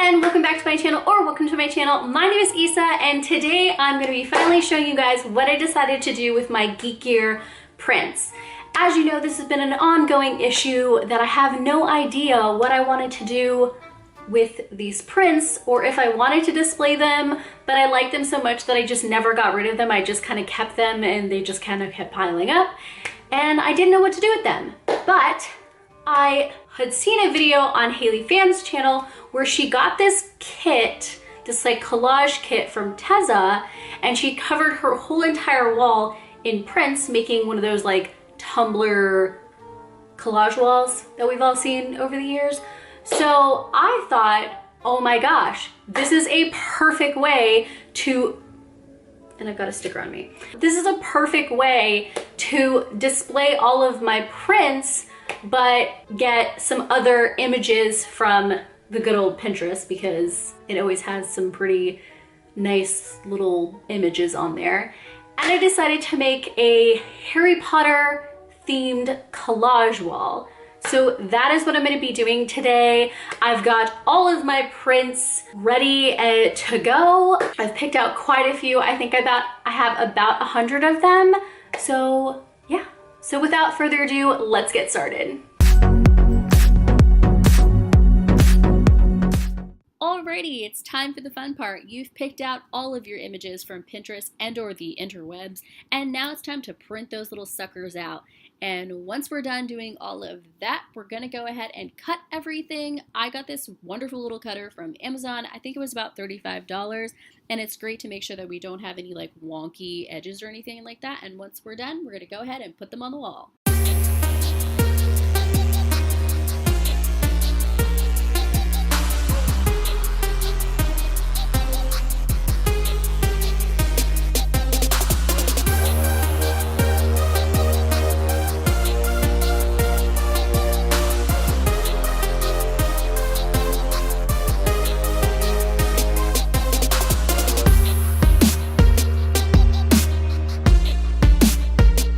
again, welcome back to my channel, or welcome to my channel. My name is Isa, and today I'm going to be finally showing you guys what I decided to do with my Geek Gear prints. As you know, this has been an ongoing issue that I have no idea what I wanted to do with these prints, or if I wanted to display them, but I liked them so much that I just never got rid of them. I just kind of kept them and they just kind of kept piling up, and I didn't know what to do with them. But I had seen a video on Haley Fan's channel where she got this kit, this like collage kit from Tezza, and she covered her whole entire wall in prints, making one of those like Tumblr collage walls that we've all seen over the years. So I thought, oh my gosh, this is a perfect way to, and I've got a sticker on me. This is a perfect way to display all of my prints, but get some other images from the good old Pinterest, because it always has some pretty nice little images on there. And I decided to make a Harry Potter themed collage wall. So that is what I'm going to be doing today. I've got all of my prints ready to go. I've picked out quite a few. I think I have about 100 of them. So yeah. So without further ado, let's get started. Alrighty, it's time for the fun part. You've picked out all of your images from Pinterest and or the interwebs, and now it's time to print those little suckers out. And once we're done doing all of that, we're gonna go ahead and cut everything. I got this wonderful little cutter from Amazon. I think it was about $35, and it's great to make sure that we don't have any like wonky edges or anything like that. And once we're done, we're gonna go ahead and put them on the wall.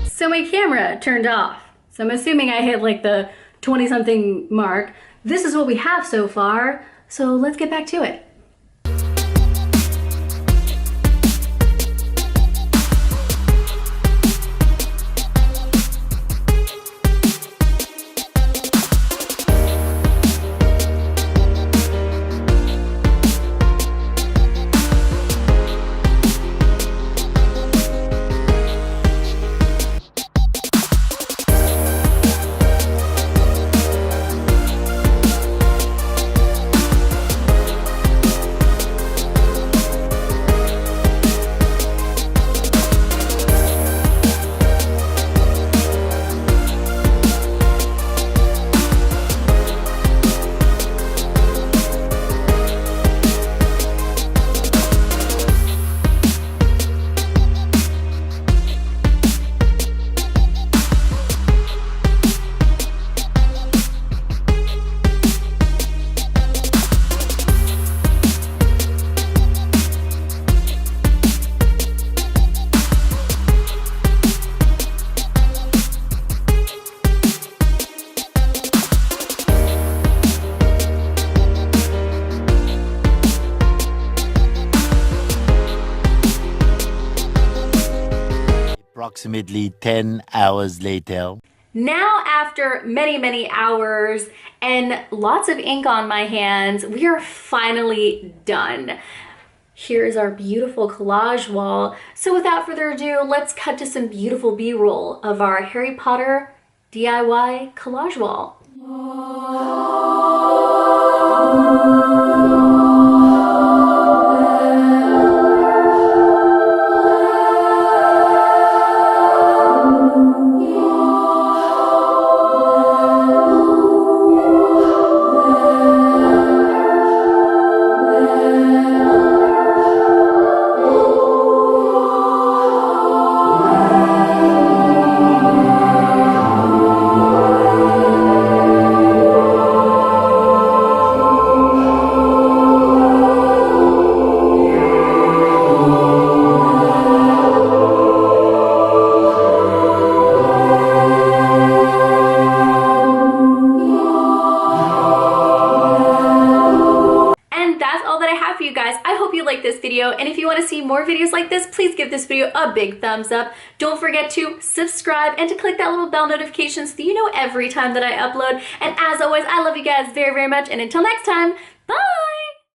So my camera turned off. So I'm assuming I hit like the 20-something mark. This is what we have so far. So let's get back to it. Approximately 10 hours later. Now, after many hours and lots of ink on my hands, we are finally done. Here's our beautiful collage wall. So without further ado, let's cut to some beautiful B-roll of our Harry Potter DIY collage wall. that I have for you guys. I hope you like this video, and if you want to see more videos like this, please give this video a big thumbs up. Don't forget to subscribe and to click that little bell notification so that you know every time that I upload. And as always, I love you guys very, very much, and until next time,